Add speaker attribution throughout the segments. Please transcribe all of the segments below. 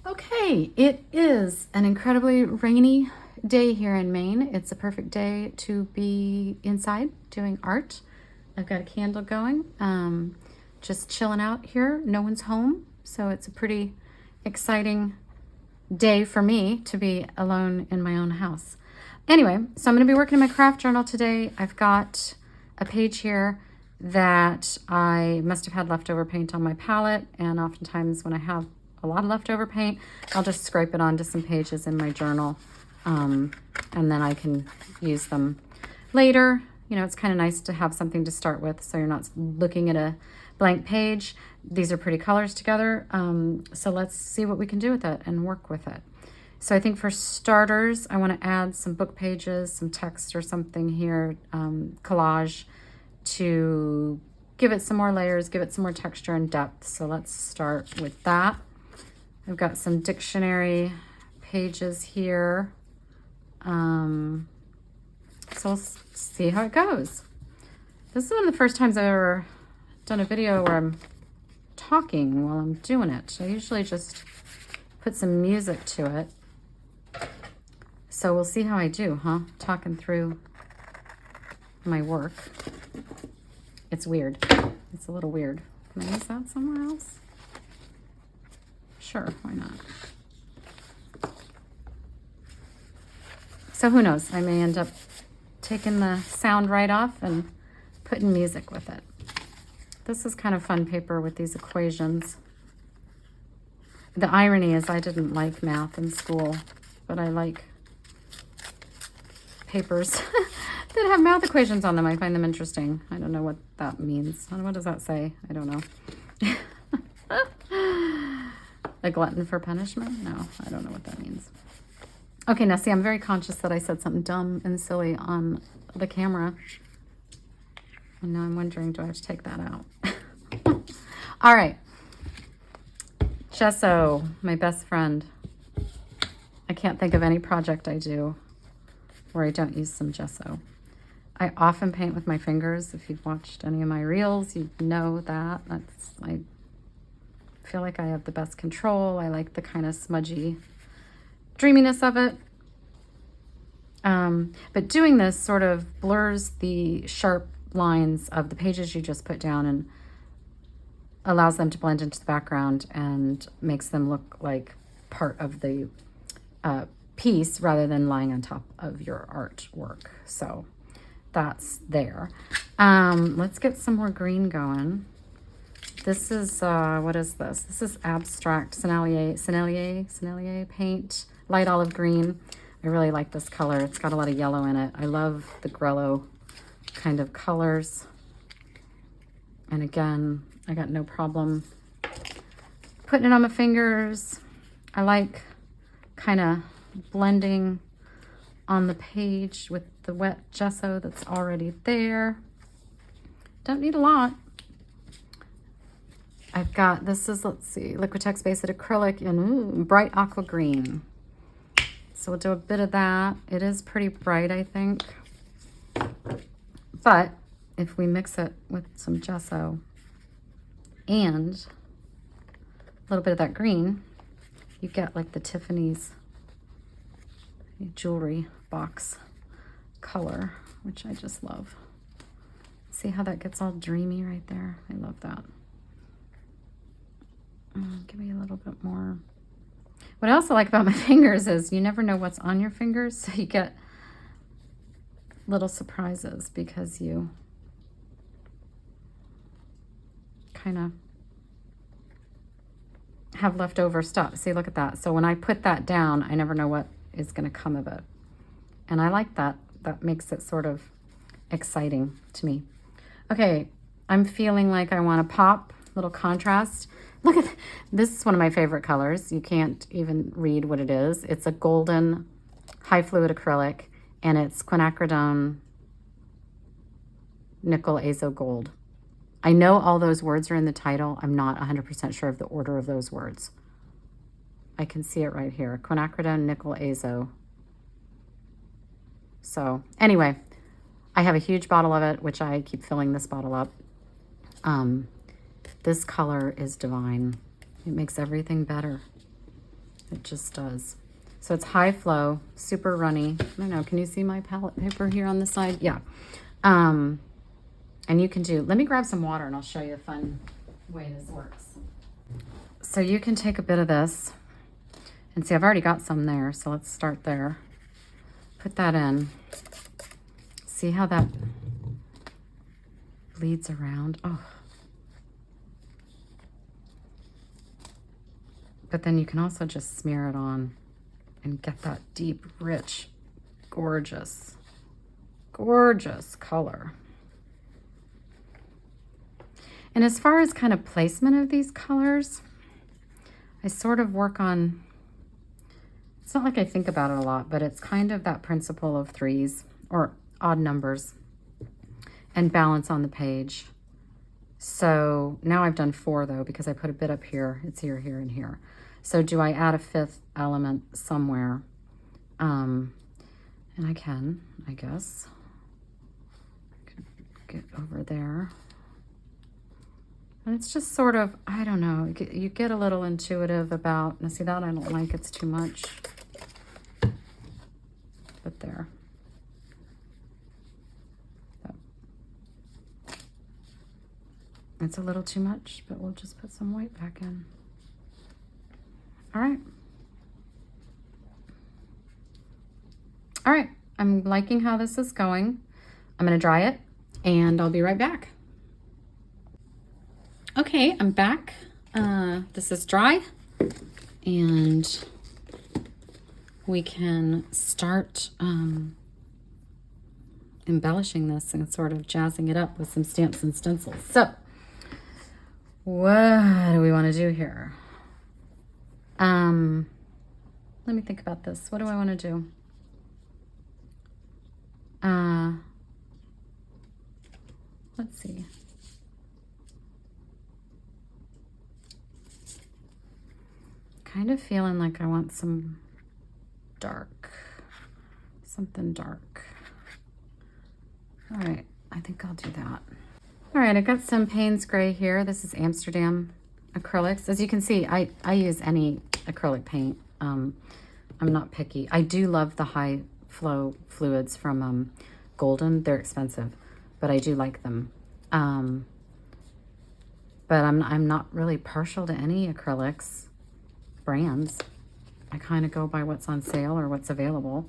Speaker 1: Okay, it is an incredibly rainy day here in Maine. It's a perfect day to be inside doing art. I've got a candle going, just chilling out here. No one's home, so it's a pretty exciting day for me to be alone in my own house. Anyway, so I'm going to be working in my craft journal today. I've got a page here that I must have had leftover paint on my palette, and oftentimes when I have a lot of leftover paint, I'll just scrape it onto some pages in my journal, and then I can use them later. You know, it's kind of nice to have something to start with so you're not looking at a blank page. These are pretty colors together, so let's see what we can do with it and work with it. So I think for starters, I want to add some book pages, some text or something here, collage, to give it some more layers, give it some more texture and depth. So let's start with that. I've got some dictionary pages here. So we'll see how it goes. This is one of the first times I've ever done a video where I'm talking while I'm doing it. I usually just put some music to it. So we'll see how I do, talking through my work. It's weird. It's a little weird. Can I use that somewhere else? Sure, why not? So who knows? I may end up taking the sound right off and putting music with it. This is kind of fun paper with these equations. The irony is I didn't like math in school, but I like papers that have math equations on them. I find them interesting. I don't know what that means. What does that say? I don't know. A glutton for punishment? No, I don't know what that means. Okay, now see, I'm very conscious that I said something dumb and silly on the camera. And now I'm wondering, do I have to take that out? All right. Gesso, my best friend. I can't think of any project I do where I don't use some gesso. I often paint with my fingers. If you've watched any of my reels, you know that. I feel like I have the best control. I like the kind of smudgy dreaminess of it. But doing this sort of blurs the sharp lines of the pages you just put down and allows them to blend into the background and makes them look like part of the piece rather than lying on top of your artwork. So that's there. Let's get some more green going. This is, what is this? This is abstract Sennelier paint, light olive green. I really like this color. It's got a lot of yellow in it. I love the grello kind of colors. And again, I got no problem putting it on my fingers. I like kind of blending on the page with the wet gesso that's already there. Don't need a lot. I've got, this is, let's see, Liquitex Basic Acrylic in bright aqua green. So we'll do a bit of that. It is pretty bright, I think. But if we mix it with some gesso and a little bit of that green, you get like the Tiffany's jewelry box color, which I just love. See how that gets all dreamy right there? I love that. Give me a little bit more. What I also like about my fingers is you never know what's on your fingers, so you get little surprises because you kind of have leftover stuff. See, look at that. So when I put that down, I never know what is going to come of it. And I like that. That makes it sort of exciting to me. Okay, I'm feeling like I want to pop, little contrast. Look at this is one of my favorite colors. You can't even read what it is. It's a golden high fluid acrylic, and it's quinacridone nickel azo gold. I know all those words are in the title. I'm not 100% sure of the order of those words. I can see it right here. Quinacridone nickel azo. So anyway, I have a huge bottle of it, which I keep filling this bottle up. This color is divine. It makes everything better. It just does. So it's high flow, super runny. I don't know, can you see my palette paper here on the side? Yeah. And you can do, let me grab some water and I'll show you a fun way this works. So you can take a bit of this and see, I've already got some there. So let's start there. Put that in. See how that bleeds around? Oh. But then you can also just smear it on and get that deep, rich, gorgeous, gorgeous color. And as far as kind of placement of these colors, I sort of work on, it's not like I think about it a lot, but it's kind of that principle of threes or odd numbers and balance on the page. So now I've done 4 though, because I put a bit up here. It's here, here, and here. So do I add a 5th element somewhere? And I can, I guess. Get over there. And it's just sort of, I don't know, you get a little intuitive about, now see that I don't like, it's too much. But there. It's a little too much, but we'll just put some white back in. All right. All right, I'm liking how this is going. I'm gonna dry it and I'll be right back. Okay, I'm back. This is dry and we can start embellishing this and sort of jazzing it up with some stamps and stencils. So what do we want to do here? Let me think about this. What do I want to do? Let's see. Kind of feeling like I want some dark, something dark. All right, I think I'll do that. All right, I've got some Payne's Gray here. This is Amsterdam acrylics. As you can see, I use any acrylic paint. I'm not picky. I do love the high flow fluids from Golden. They're expensive, but I do like them. But I'm not really partial to any acrylics brands. I kind of go by what's on sale or what's available.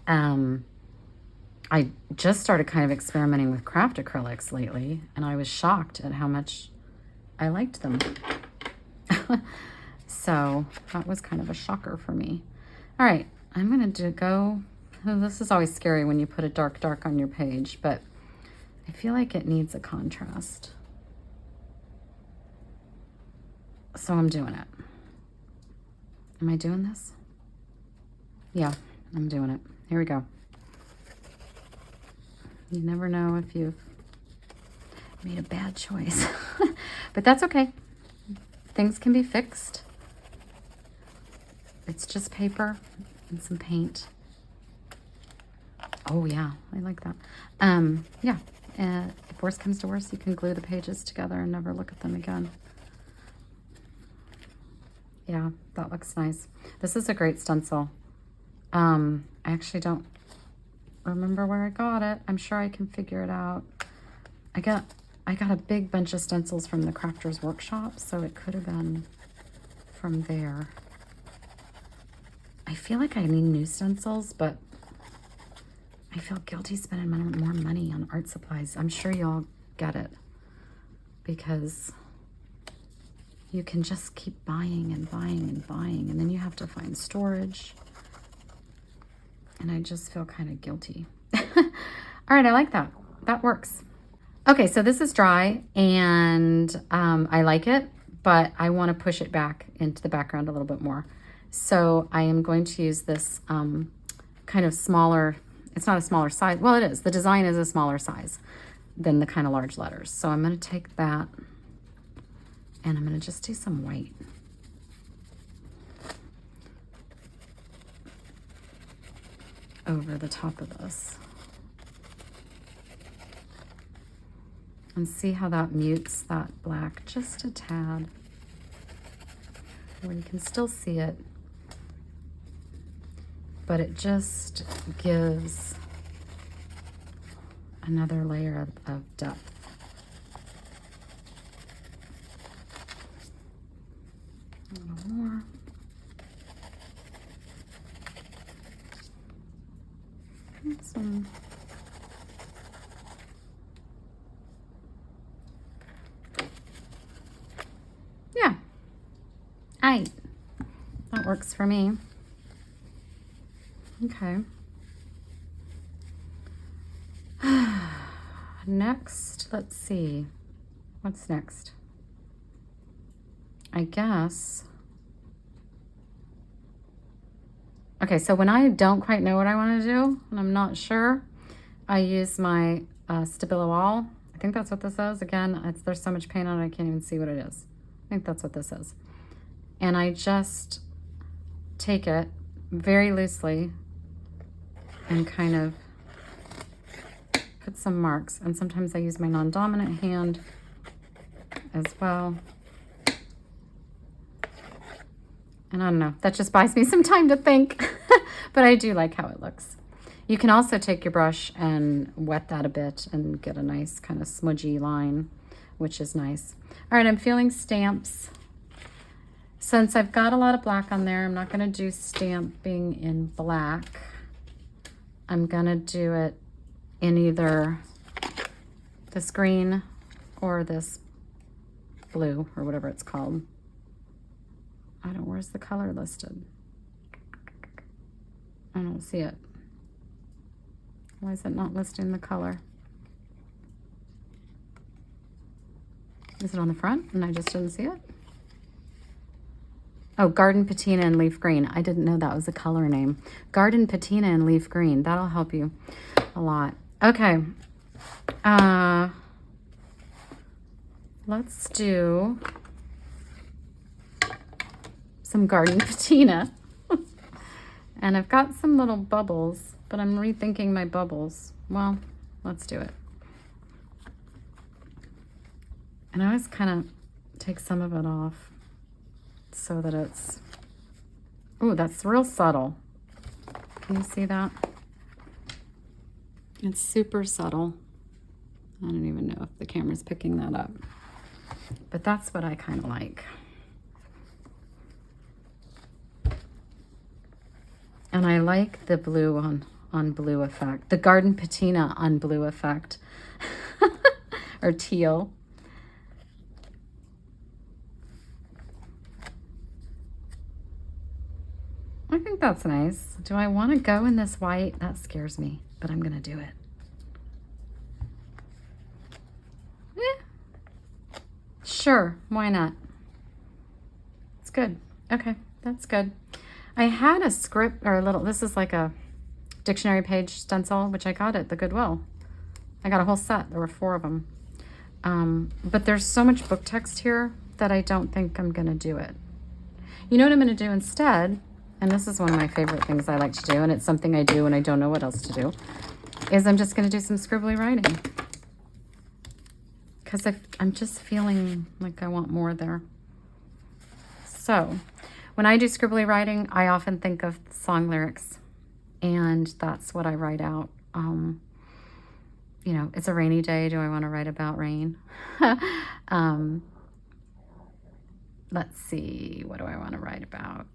Speaker 1: I just started kind of experimenting with Kraft acrylics lately, and I was shocked at how much I liked them. So that was kind of a shocker for me. All right, I'm gonna go, this is always scary when you put a dark on your page, but I feel like it needs a contrast. So I'm doing it. Am I doing this? Yeah, I'm doing it. Here we go. You never know if you've made a bad choice, but that's okay. Things can be fixed. It's just paper and some paint. Oh yeah, I like that. Yeah, if worst comes to worst, you can glue the pages together and never look at them again. Yeah, that looks nice. This is a great stencil. I actually don't remember where I got it. I'm sure I can figure it out. I got a big bunch of stencils from the Crafters Workshop, so it could have been from there. I feel like I need new stencils, but I feel guilty spending more money on art supplies. I'm sure y'all get it, because you can just keep buying and buying and buying, and then you have to find storage. And I just feel kind of guilty. All right, I like that. That works. Okay, so this is dry, and I like it, but I want to push it back into the background a little bit more. So I am going to use this kind of smaller, it's not a smaller size. Well, it is. The design is a smaller size than the kind of large letters. So I'm going to take that, and I'm going to just do some white. Over the top of this. And see how that mutes that black just a tad, where you can still see it, but it just gives another layer of depth. A little more. Some. Yeah. That works for me. Okay. Next, let's see. What's next? I guess. Okay, so when I don't quite know what I want to do, and I'm not sure, I use my Stabilo All. I think that's what this is. Again, there's so much paint on it, I can't even see what it is. I think that's what this is. And I just take it very loosely and kind of put some marks. And sometimes I use my non-dominant hand as well. And I don't know, that just buys me some time to think, but I do like how it looks. You can also take your brush and wet that a bit and get a nice kind of smudgy line, which is nice. All right, I'm feeling stamps. Since I've got a lot of black on there, I'm not gonna do stamping in black. I'm gonna do it in either this green or this blue or whatever it's called. Where's the color listed? I don't see it. Why is it not listing the color? Is it on the front and I just didn't see it? Oh, Garden Patina and Leaf Green. I didn't know that was a color name. Garden Patina and Leaf Green. That'll help you a lot. Okay. Let's do some Garden Patina. And I've got some little bubbles, but I'm rethinking my bubbles. Well, let's do it. And I always kind of take some of it off so that it's, ooh, that's real subtle. Can you see that? It's super subtle. I don't even know if the camera's picking that up, but that's what I kind of like. And I like the blue on blue effect, the Garden Patina on blue effect, or teal. I think that's nice. Do I want to go in this white? That scares me, but I'm gonna do it. Yeah. Sure, why not? It's good. Okay, that's good. I had a script or a little, this is like a dictionary page stencil, which I got at the Goodwill. I got a whole set. There were 4 of them. But there's so much book text here that I don't think I'm going to do it. You know what I'm going to do instead? And this is one of my favorite things I like to do, and it's something I do when I don't know what else to do, is I'm just going to do some scribbly writing. Because I'm just feeling like I want more there. So when I do scribbly writing, I often think of song lyrics, and that's what I write out. You know, it's a rainy day. Do I want to write about rain? Let's see. What do I want to write about?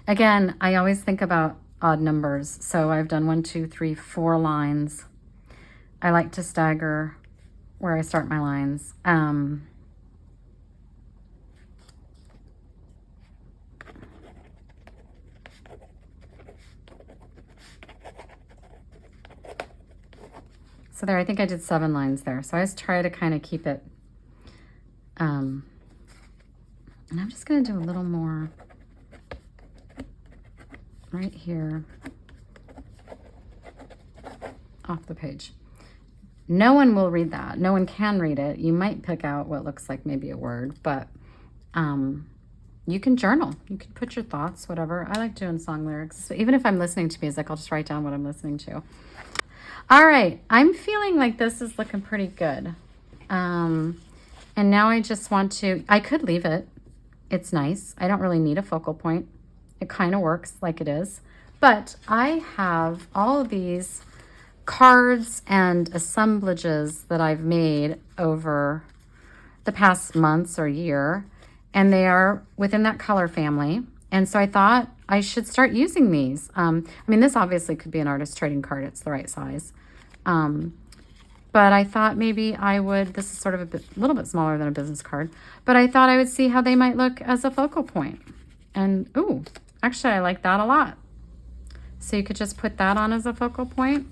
Speaker 1: Again, I always think about odd numbers. So I've done 1, 2, 3, 4 lines. I like to stagger where I start my lines. So there, I think I did 7 lines there. So I just try to kind of keep it. And I'm just going to do a little more right here off the page. No one will read that. No one can read it. You might pick out what looks like maybe a word, but you can journal. You can put your thoughts, whatever. I like doing song lyrics. So even if I'm listening to music, I'll just write down what I'm listening to. All right. I'm feeling like this is looking pretty good. And now I just want to, I could leave it. It's nice. I don't really need a focal point. It kind of works like it is. But I have all of these cards and assemblages that I've made over the past months or year, and they are within that color family. And so I thought I should start using these. I mean, this obviously could be an artist trading card. It's the right size. But I thought maybe I would, this is sort of a little bit smaller than a business card, but I thought I would see how they might look as a focal point. And, ooh, actually I like that a lot. So you could just put that on as a focal point.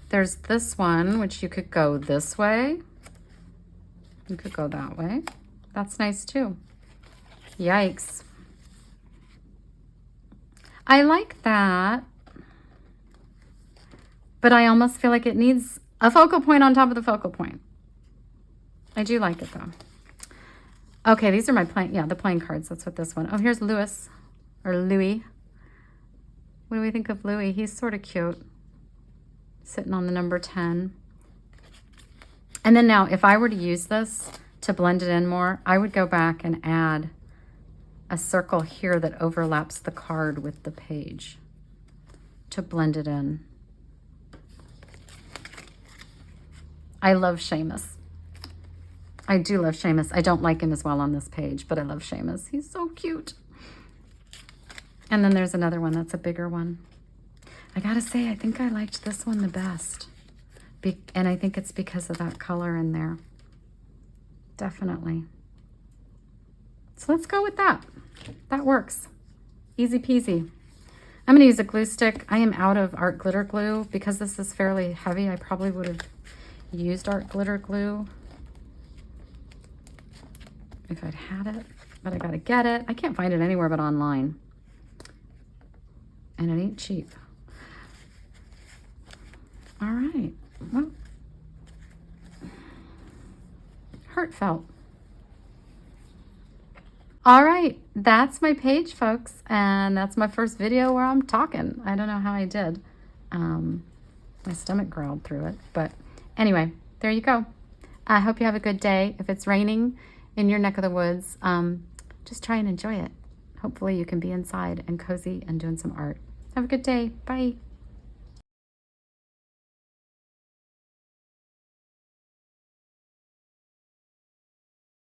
Speaker 1: There's this one, which you could go this way. You could go that way. That's nice too. Yikes. I like that, but I almost feel like it needs a focal point on top of the focal point. I do like it though. Okay, these are my the playing cards. That's what this one. Oh, here's Louis, or Louis. What do we think of Louis? He's sort of cute. Sitting on the number 10. And then now, if I were to use this to blend it in more, I would go back and add a circle here that overlaps the card with the page to blend it in. I love Seamus. I do love Seamus. I don't like him as well on this page, but I love Seamus. He's so cute. And then there's another one that's a bigger one. I gotta say, I think I liked this one the best. And I think it's because of that color in there. Definitely. So let's go with that. That works. Easy peasy. I'm gonna use a glue stick. I am out of art glitter glue because this is fairly heavy. I probably would have used art glitter glue if I'd had it, but I gotta get it. I can't find it anywhere but online. And it ain't cheap. All right, well, heartfelt. All right, that's my page, folks, and that's my first video where I'm talking. I don't know how I did. My stomach growled through it, but anyway, there you go. I hope you have a good day. If it's raining in your neck of the woods, just try and enjoy it. Hopefully you can be inside and cozy and doing some art. Have a good day. Bye.